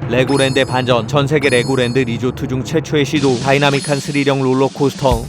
레고랜드의 반전, 전세계 레고랜드 리조트 중 최초의 시도, 다이나믹한 스릴형 롤러코스터.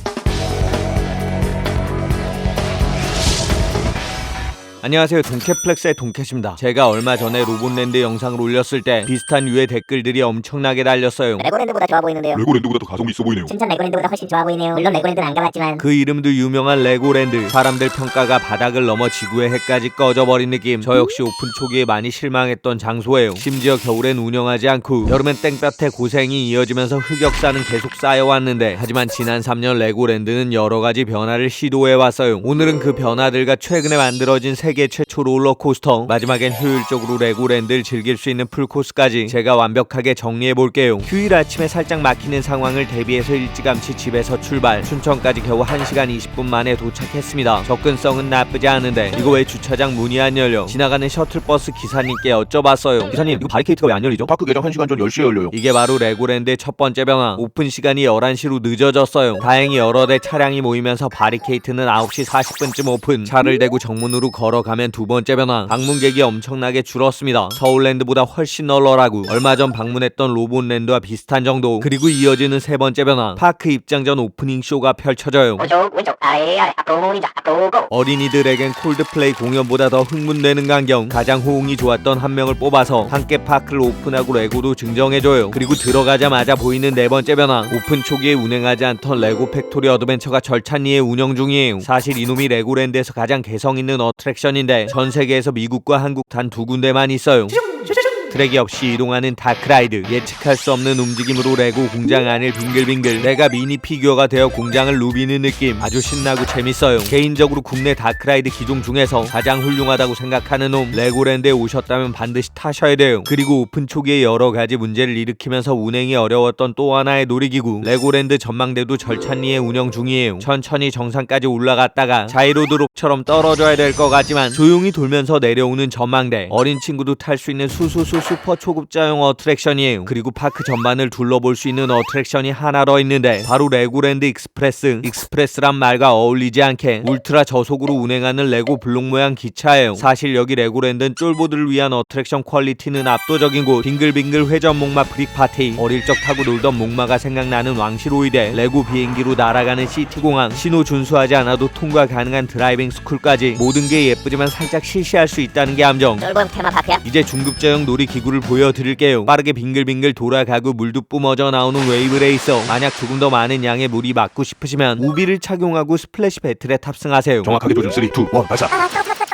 안녕하세요, 동캐플렉스의 동캐입니다. 제가 얼마 전에 로봇랜드 영상을 올렸을 때 비슷한 류의 댓글들이 엄청나게 달렸어요. 레고랜드보다 좋아 보이는데요. 레고랜드보다 더 가성비 있어 보이네요. 칭찬 레고랜드보다 훨씬 좋아 보이네요. 물론 레고랜드는 안 가봤지만 그 이름도 유명한 레고랜드. 사람들 평가가 바닥을 넘어 지구의 해까지 꺼져버린 느낌. 저 역시 오픈 초기에 많이 실망했던 장소예요. 심지어 겨울엔 운영하지 않고 여름엔 땡볕에 고생이 이어지면서 흑역사는 계속 쌓여왔는데, 하지만 지난 3년 레고랜드는 여러가지 변화를 시도해왔어요. 오늘은 그 변화들과 최근에 만들어진 세계 최초 롤러코스터, 마지막엔 효율적으로 레고랜드를 즐길 수 있는 풀코스까지 제가 완벽하게 정리해볼게요. 휴일 아침에 살짝 막히는 상황을 대비해서 일찌감치 집에서 출발. 춘천까지 겨우 1시간 20분 만에 도착했습니다. 접근성은 나쁘지 않은데 이거 왜 주차장 문이 안 열려? 지나가는 셔틀버스 기사님께 여쭤봤어요. 기사님, 이거 바리케이트가 왜 안 열리죠? 파크 개장 1시간 전 10시에 열려요. 이게 바로 레고랜드의 첫 번째 변화. 오픈 시간이 11시로 늦어졌어요. 다행히 여러 대 차량이 모이면서 바리케이트는 9시 40분쯤 오픈. 차를 대고 정문으로 걸어가면 두 번째 변화. 방문객이 엄청나게 줄었습니다. 서울랜드보다 훨씬 널널하고 얼마 전 방문했던 로봇랜드와 비슷한 정도. 그리고 이어지는 세 번째 변화. 파크 입장 전 오프닝 쇼가 펼쳐져요. 오른쪽 왼쪽 아래 앞으로 닌자 앞으로 고. 어린이들에겐 콜드플레이 공연보다 더 흥분되는 광경. 가장 호응이 좋았던 한 명을 뽑아서 함께 파크를 오픈하고 레고도 증정해줘요. 그리고 들어가자마자 보이는 네 번째 변화. 오픈 초기에 운행하지 않던 레고 팩토리 어드벤처가 절찬리에 운영 중이에요. 사실 이놈이 레고랜드에서 가장 개성 있는 어트랙션인데 전 세계에서 미국과 한국 단 두 군데만 있어요. 트랙이 없이 이동하는 다크라이드. 예측할 수 없는 움직임으로 레고 공장 안을 빙글빙글. 내가 미니 피규어가 되어 공장을 누비는 느낌. 아주 신나고 재밌어요. 개인적으로 국내 다크라이드 기종 중에서 가장 훌륭하다고 생각하는 놈. 레고랜드에 오셨다면 반드시 타셔야 돼요. 그리고 오픈 초기에 여러 가지 문제를 일으키면서 운행이 어려웠던 또 하나의 놀이기구, 레고랜드 전망대도 절찬리에 운영 중이에요. 천천히 정상까지 올라갔다가 자이로드롭처럼 떨어져야 될 것 같지만 조용히 돌면서 내려오는 전망대. 어린 친구도 탈 수 있는 수수수 슈퍼 초급자용 어트랙션이에요. 그리고 파크 전반을 둘러볼 수 있는 어트랙션이 하나 더 있는데 바로 레고랜드 익스프레스. 익스프레스란 말과 어울리지 않게 울트라 저속으로 운행하는 레고 블록 모양 기차예요. 사실 여기 레고랜드는 쫄보들을 위한 어트랙션 퀄리티는 압도적인 곳. 빙글빙글 회전 목마 브릭 파티. 어릴 적 타고 놀던 목마가 생각나는 왕실오이대. 레고 비행기로 날아가는 시티공항. 신호 준수하지 않아도 통과 가능한 드라이빙 스쿨까지. 모든 게 예쁘지만 살짝 시시할 수 있다는 게 함정. 쫄보용 테마파크야? 이제 중급자용 놀이기구를 보여드릴게요. 빠르게 빙글빙글 돌아가고 물도 뿜어져 나오는 웨이브 레이서. 만약 조금 더 많은 양의 물이 맞고 싶으시면 우비를 착용하고 스플래시 배틀에 탑승하세요. 정확하게 조준 3, 2, 1 발사.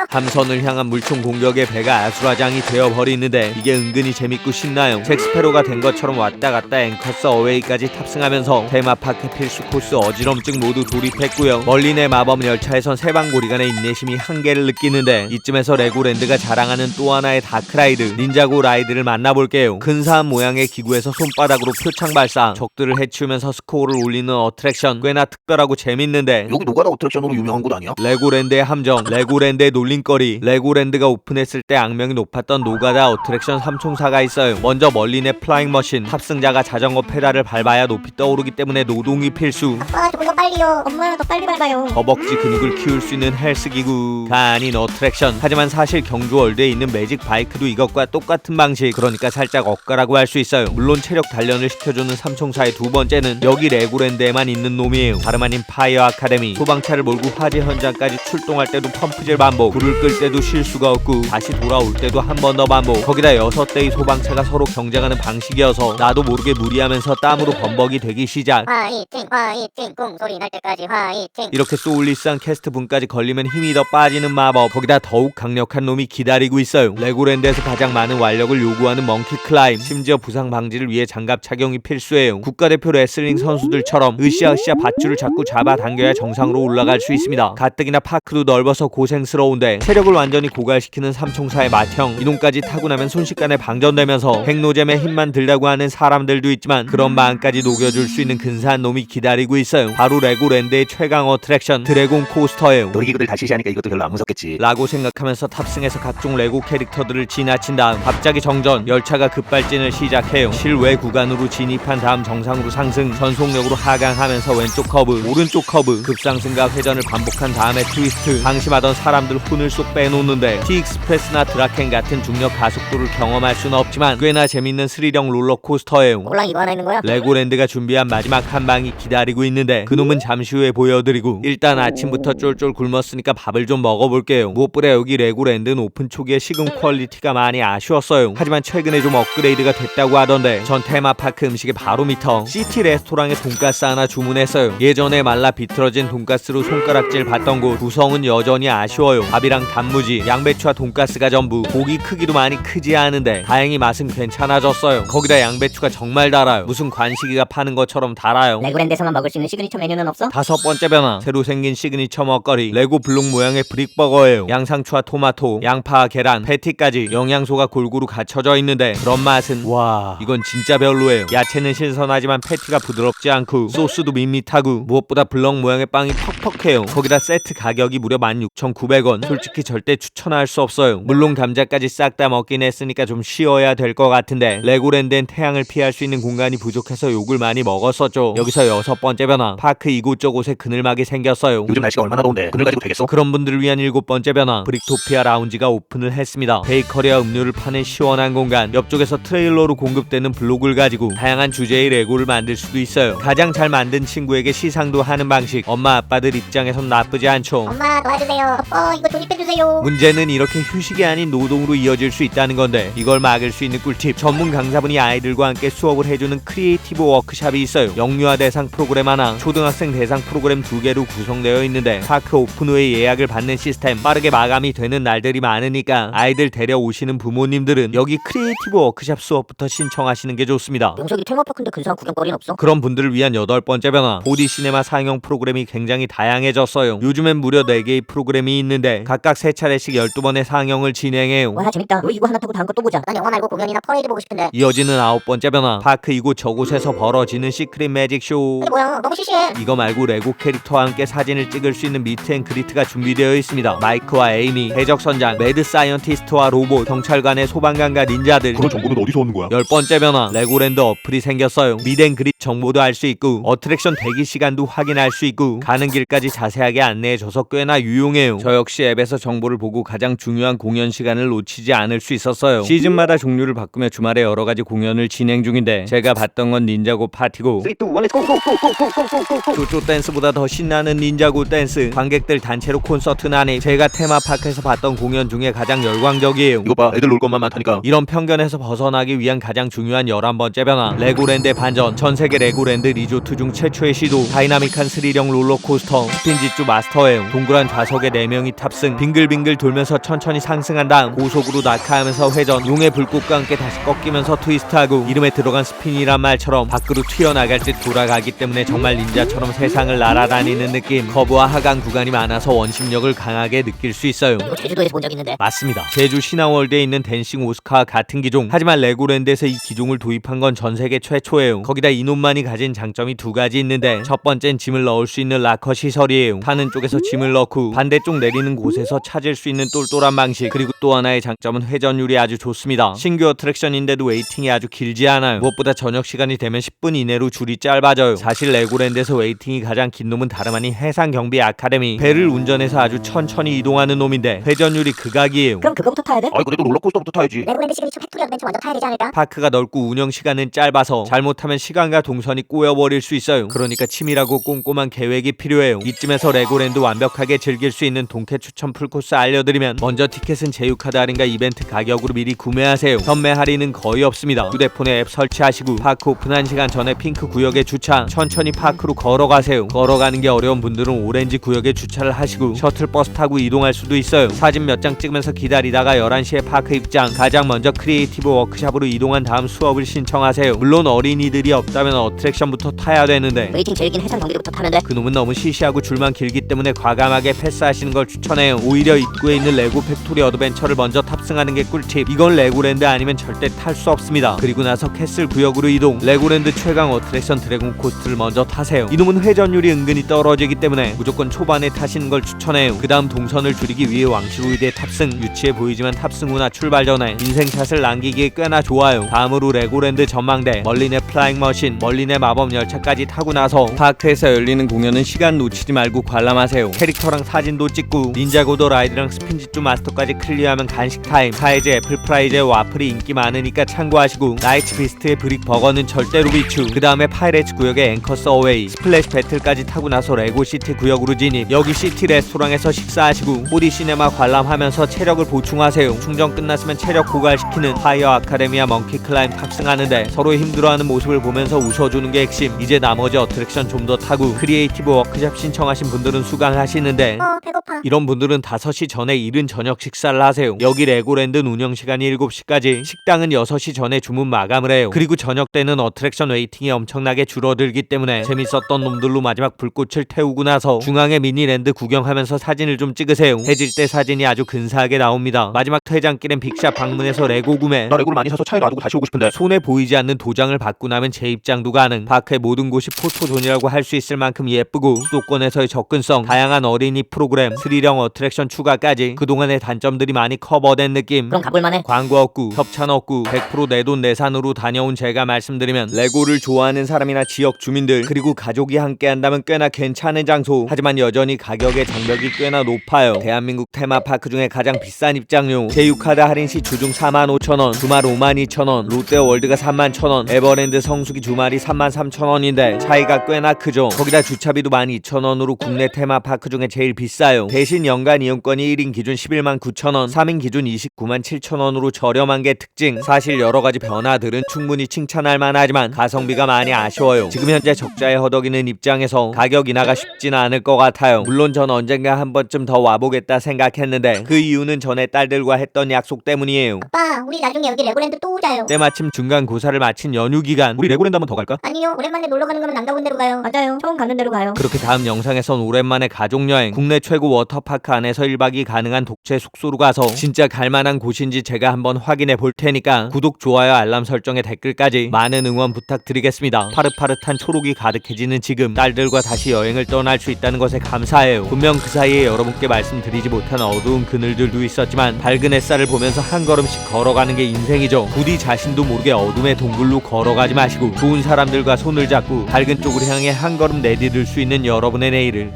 함선을 향한 물총 공격에 배가 아수라장이 되어버리는데 이게 은근히 재밌고 신나요. 잭스페로가 된 것처럼 왔다 갔다 앵커스 어웨이까지 탑승하면서 테마파크 필수 코스 어지럼증 모두 돌입했고요. 멀린의 마법 열차에선 세방고리 간의 인내심이 한계를 느끼는데 이쯤에서 레고랜드가 자랑하는 또 하나의 다크라이드, 닌자고 라이드를 만나볼게요. 근사한 모양의 기구에서 손바닥으로 표창 발사, 적들을 해치우면서 스코어를 올리는 어트랙션. 꽤나 특별하고 재밌는데 여기 노가다 어트랙션으로 유명한 곳 아니야? 레고랜드의 함정, 레고랜드의 놀림거리. 레고랜드가 오픈했을 때 악명이 높았던 노가다 어트랙션 3총사가 있어요. 먼저 멀린의 플라잉 머신. 탑승자가 자전거 페달을 밟아야 높이 떠오르기 때문에 노동이 필수. 아빠 조금 더 빨리요. 엄마 더 빨리 밟아요. 허벅지 근육을 키울 수 있는 헬스기구가 아닌 어트랙션. 하지만 사실 경주월드에 있는 매직 바이크도 이것과 똑같은 방식. 그러니까 살짝 엇가라고 할 수 있어요. 물론 체력 단련을 시켜주는 삼총사의 두 번째는 여기 레고랜드에만 있는 놈이에요. 다름 아닌 파이어 아카데미. 소방차를 몰고 화재 현장까지 출동할 때도 펌프질 반복. 불을 끌 때도 쉴 수가 없고 다시 돌아올 때도 한 번 더 반복. 거기다 6대의 소방차가 서로 경쟁하는 방식이어서 나도 모르게 무리하면서 땀으로 범벅이 되기 시작. 화이팅 화이팅 꿍 소리 날 때까지 화이팅. 이렇게 소울리스한 캐스트 분까지 걸리면 힘이 더 빠지는 마법. 거기다 더욱 강력한 놈이 기다리고 있어요. 레고랜드에서 가장 많은 완력을 요구하는 멍키 클라임. 심지어 부상 방지를 위해 장갑 착용이 필수예요. 국가대표 레슬링 선수들처럼 으쌰으쌰 밧줄을 잡고 잡아당겨야 정상으로 올라갈 수 있습니다. 가뜩이나 파크도 넓어서 고생스러운데 체력을 완전히 고갈시키는 삼총사의 맏형. 이놈까지 타고 나면 순식간에 방전되면서 핵노잼에 힘만 들다고 하는 사람들도 있지만 그런 마음까지 녹여줄 수 있는 근사한 놈이 기다리고 있어요. 바로 레고랜드의 최강 어트랙션 드래곤 코스터예요. 놀이기구들 다시 시하니까 이것도 별로 안 무섭겠지 라고 생각하면서 탑승해서 각종 레고 캐릭터들을 지나친 다음 갑자기 정전. 열차가 급발진을 시작해요. 실외 구간으로 진입한 다음 정상으로 상승. 전속력으로 하강하면서 왼쪽 커브 오른쪽 커브 급상승과 회전을 반복한 다음에 트위스트. 방심하던 사람들 혼을 오픈을 쏙 빼놓는데 T-익스프레스나 드라켄 같은 중력 가속도를 경험할 수는 없지만 꽤나 재밌는 스릴형 롤러코스터예요. 꼴랑 이거 하나 있는 거야? 레고랜드가 준비한 마지막 한 방이 기다리고 있는데 그놈은 잠시 후에 보여드리고 일단 아침부터 쫄쫄 굶었으니까 밥을 좀 먹어볼게요. 무엇보다 여기 레고랜드는 오픈 초기에 식음 퀄리티가 많이 아쉬웠어요. 하지만 최근에 좀 업그레이드가 됐다고 하던데 전 테마파크 음식의 바로 밑터 시티 레스토랑에 돈가스 하나 주문했어요. 예전에 말라 비틀어진 돈가스로 손가락질 받던 곳 구성은 여전히 아쉬워요. 밥이랑 단무지, 양배추와 돈가스가 전부. 고기 크기도 많이 크지 않은데 다행히 맛은 괜찮아졌어요. 거기다 양배추가 정말 달아요. 무슨 관식이가 파는 것처럼 달아요. 레고랜드에서만 먹을 수 있는 시그니처 메뉴는 없어? 다섯 번째 변화, 새로 생긴 시그니처 먹거리 레고 블록 모양의 브릭버거예요. 양상추와 토마토, 양파와 계란, 패티까지 영양소가 골고루 갖춰져 있는데 그런 맛은 와 이건 진짜 별로예요. 야채는 신선하지만 패티가 부드럽지 않고 소스도 밋밋하고 무엇보다 블럭 모양의 빵이 퍽퍽해요. 거기다 세트 가격이 무려 16,900원. 솔직히 절대 추천할 수 없어요. 물론 감자까지 싹 다 먹긴 했으니까 좀 쉬어야 될 것 같은데 레고랜드엔 태양을 피할 수 있는 공간이 부족해서 욕을 많이 먹었었죠. 여기서 여섯 번째 변화, 파크 이곳저곳에 그늘막이 생겼어요. 요즘 날씨가 얼마나 더운데 그늘 가지고 되겠어? 그런 분들을 위한 일곱 번째 변화, 브릭토피아 라운지가 오픈을 했습니다. 베이커리와 음료를 파는 시원한 공간, 옆쪽에서 트레일러로 공급되는 블록을 가지고 다양한 주제의 레고를 만들 수도 있어요. 가장 잘 만든 친구에게 시상도 하는 방식, 엄마 아빠들 입장에선 나쁘지 않죠. 엄마 도와주세요. 이거 조립해주세요. 문제는 이렇게 휴식이 아닌 노동으로 이어질 수 있다는 건데 이걸 막을 수 있는 꿀팁, 전문 강사분이 아이들과 함께 수업을 해주는 크리에이티브 워크샵이 있어요. 영유아 대상 프로그램 하나, 초등학생 대상 프로그램 2개로 구성되어 있는데 파크 오픈 후에 예약을 받는 시스템, 빠르게 마감이 되는 날들이 많으니까 아이들 데려오시는 부모님들은 여기 크리에이티브 워크샵 수업부터 신청하시는 게 좋습니다. 용석이 테마파크인데 근사한 구경거리는 없어? 그런 분들을 위한 여덟 번째 변화, 4D 시네마 상영 프로그램이 굉장히 다양해졌어요. 요즘엔 무려 4개의 프로그램이 있는데 각각 3차례씩 12번의 상영을 진행해요. 와 재밌다. 너 이거 하나 타고 다음 거 또 보자. 난 영화 말고 공연이나 퍼레이드 보고 싶은데. 이어지는 아홉 번째 변화, 파크 이곳 저곳에서 벌어지는 시크릿 매직 쇼. 이게 뭐야? 너무 시시해. 이거 말고 레고 캐릭터와 함께 사진을 찍을 수 있는 미트앤그리트가 준비되어 있습니다. 마이크와 에이미, 해적선장, 매드 사이언티스트와 로봇, 경찰관의 소방관과 닌자들. 그런 정보는 어디서 얻는 거야? 열 번째 변화, 레고랜드 어플이 생겼어요. 미드앤그릿 정보도 알 수 있고 어트랙션 대기 시간도 확인할 수 있고 가는 길까지 자세하게 안내해줘서 꽤나 유용해요. 저 역시 앱에서 정보를 보고 가장 중요한 공연 시간을 놓치지 않을 수 있었어요. 시즌마다 종류를 바꾸며 주말에 여러가지 공연을 진행 중인데 제가 봤던 건 닌자고 파티고 3, 2, 1, 렛츠 고! 쪼쪼 댄스보다 더 신나는 닌자고 댄스, 관객들 단체로 콘서트는 아니 제가 테마파크에서 봤던 공연 중에 가장 열광적이에요. 이거 봐, 애들 놀 것만 많다니까. 이런 편견에서 벗어나기 위한 가장 중요한 11번째 변화, 레고랜드의 반전, 전세계 레고랜드 리조트 중 최초의 시도, 다이나믹한 스릴형 롤러코스터, 스핀지쭈 마스터예요. 동그란 좌석에 4명이 탑승, 빙글빙글 돌면서 천천히 상승한 다음 고속으로 낙하하면서 회전, 용의 불꽃과 함께 다시 꺾이면서 트위스트하고 이름에 들어간 스핀이란 말처럼 밖으로 튀어나갈 듯 돌아가기 때문에 정말 닌자처럼 세상을 날아다니는 느낌. 커브와 하강 구간이 많아서 원심력을 강하게 느낄 수 있어요. 이거 제주도에서 본 적 있는데. 맞습니다. 제주 신화월드에 있는 댄싱 오스카와 같은 기종. 하지만 레고랜드에서 이 기종을 도입한 건 전세계 최초예요. 거기다 이놈만이 가진 장점이 두 가지 있는데 첫 번째는 짐을 넣을 수 있는 락커 시설이에요. 타는 쪽에서 짐을 넣고 반대쪽 내리는 곳에서 찾을 수 있는 똘똘한 방식. 그리고 또 하나의 장점은 회전율이 아주 좋습니다. 신규 어트랙션인데도 웨이팅이 아주 길지 않아요. 무엇보다 저녁 시간이 되면 10분 이내로 줄이 짧아져요. 사실 레고랜드에서 웨이팅이 가장 긴 놈은 다름 아닌 해상경비 아카데미. 배를 운전해서 아주 천천히 이동하는 놈인데 회전율이 극악이에요. 그럼 그거부터 타야 돼? 아이 그래도 롤러코스터부터 타야지. 레고랜드 시그니처 팩토리 어드벤처 먼저 타야 되지 않을까? 파크가 넓고 운영 시간은 짧아서 잘못하면 시간과 동선이 꼬여버릴 수 있어요. 그러니까 치밀하고 꼼꼼한 계획이 필요해요. 이쯤에서 레고랜드 완벽하게 즐길 수 있는 동캐 추천 풀코스 알려드리면, 먼저 티켓은 제휴카드 할인과 이벤트 가격으로 미리 구매하세요. 현매 할인은 거의 없습니다. 휴대폰에 앱 설치하시고 파크 오픈 1시간 전에 핑크 구역에 주차, 천천히 파크로 걸어가세요. 걸어가는 게 어려운 분들은 오렌지 구역에 주차를 하시고 셔틀버스 타고 이동할 수도 있어요. 사진 몇 장 찍으면서 기다리다가 11시에 파크 입장, 가장 먼저 크리에이티브 워크샵으로 이동한 다음 수업을 신청하세요. 물론 어린이들이 없다면 어트랙션부터 타야 되는데 웨이팅 제일 긴 해상 경비부터 타면 돼. 그놈은 너무 시시하고 줄만 길기 때문에 과감하게 패스하시는 걸 추천해요. 오히려 입구에 있는 레고 팩토리 어드벤처를 먼저 탑승하는 게 꿀팁. 이건 레고랜드 아니면 절대 탈 수 없습니다. 그리고 나서 캐슬 구역으로 이동, 레고랜드 최강 어트랙션 드래곤 코스트를 먼저 타세요. 이놈은 회전율이 은근히 떨어지기 때문에 무조건 초반에 타시는 걸 추천해요. 그 다음 동선을 줄이기 위해 왕실우이드에 탑승. 유치해 보이지만 탑승 후나 출발 전에 인생샷을 남기기에 꽤나 좋아요. 다음으로 레고랜드 전망대, 멀린의 플라잉 머신, 멀린의 마법 열차까지 타고 나서 파크에서 열리는 공연은 시간 놓치지 말고 관람하세요. 캐릭터랑 사진도 찍고 닌자고 보더 라이드랑 스핀지쭈 마스터까지 클리어하면 간식 타임. 사이즈 애플 프라이즈의 와플이 인기 많으니까 참고하시고, 나이츠 비스트의 브릭 버거는 절대로 비추. 그 다음에 파이레츠 구역의 앵커스 어웨이, 스플래시 배틀까지 타고 나서 레고시티 구역으로 진입. 여기 시티 레스토랑에서 식사하시고 4D 시네마 관람하면서 체력을 보충하세요. 충전 끝났으면 체력 고갈시키는 파이어 아카데미아 멍키 클라임 탑승하는데 서로 힘들어하는 모습을 보면서 웃어주는 게 핵심. 이제 나머지 어트랙션 좀 더 타고 크리에이티브 워크샵 신청하신 분들은 수강하시는데, 배고파. 이런 분들은 5시 전에 이른 저녁 식사를 하세요. 여기 레고랜드는 운영시간이 7시까지, 식당은 6시 전에 주문 마감을 해요. 그리고 저녁 때는 어트랙션 웨이팅이 엄청나게 줄어들기 때문에 재밌었던 놈들로 마지막 불꽃을 태우고 나서 중앙의 미니랜드 구경하면서 사진을 좀 찍으세요. 해질 때 사진이 아주 근사하게 나옵니다. 마지막 퇴장길엔 빅샵 방문해서 레고 구매. 나 레고를 많이 사서 차에 놔두고 다시 오고 싶은데. 손에 보이지 않는 도장을 받고 나면 재입장도 가능. 파크의 모든 곳이 포토존이라고 할 수 있을 만큼 예쁘고, 수도권에서의 접근성, 다양한 어린이 프로그램, 스릴형 어트랙션 추가까지 그동안의 단점들이 많이 커버된 느낌. 그럼 가볼만해. 광고 없고 협찬 없고 100% 내돈 내산으로 다녀온 제가 말씀드리면, 레고를 좋아하는 사람이나 지역 주민들 그리고 가족이 함께 한다면 꽤나 괜찮은 장소. 하지만 여전히 가격의 장벽이 꽤나 높아요. 대한민국 테마파크 중에 가장 비싼 입장료, 제휴카드 할인 시 주중 45,000원, 주말 52,000원, 롯데월드가 31,000원, 에버랜드 성수기 주말이 33,000원인데 차이가 꽤나 크죠. 거기다 주차비도 12,000원으로 국내 테마파크 중에 제일 비싸요. 대신 연간 이용권이 1인 기준 119,000원, 3인 기준 297,000원으로 저렴한 게 특징. 사실 여러가지 변화들은 충분히 칭찬할 만하지만 가성비가 많이 아쉬워요. 지금 현재 적자에 허덕이는 입장에서 가격 인하가 쉽지는 않을 것 같아요. 물론 전 언젠가 한 번쯤 더 와보겠다 생각했는데 그 이유는 전에 딸들과 했던 약속 때문이에요. 아빠, 우리 나중에 여기 레고랜드 또 오자요. 때마침 중간고사를 마친 연휴 기간, 우리 레고랜드 한번 더 갈까? 아니요, 오랜만에 놀러 가는 거면 안 가본 데로 가요. 맞아요, 처음 가는 데로 가요. 그렇게 다음 영상에선 오랜만에 가족여행, 국내 최고 워터파크 안에서 1박이 가능한 독채 숙소로 가서 진짜 갈만한 곳인지 제가 한번 확인해 볼 테니까 구독, 좋아요, 알람 설정에 댓글까지 많은 응원 부탁드리겠습니다. 파릇파릇한 초록이 가득해지는 지금, 딸들과 다시 여행을 떠날 수 있다는 것에 감사해요. 분명 그 사이에 여러분께 말씀드리지 못한 어두운 그늘들도 있었지만, 밝은 햇살을 보면서 한 걸음씩 걸어가는 게 인생이죠. 부디 자신도 모르게 어둠의 동굴로 걸어가지 마시고 좋은 사람들과 손을 잡고 밝은 쪽으로 향해 한 걸음 내디딜 수 있는 여러분의 내일을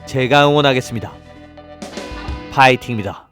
제가 응원하겠습니다. 파이팅입니다.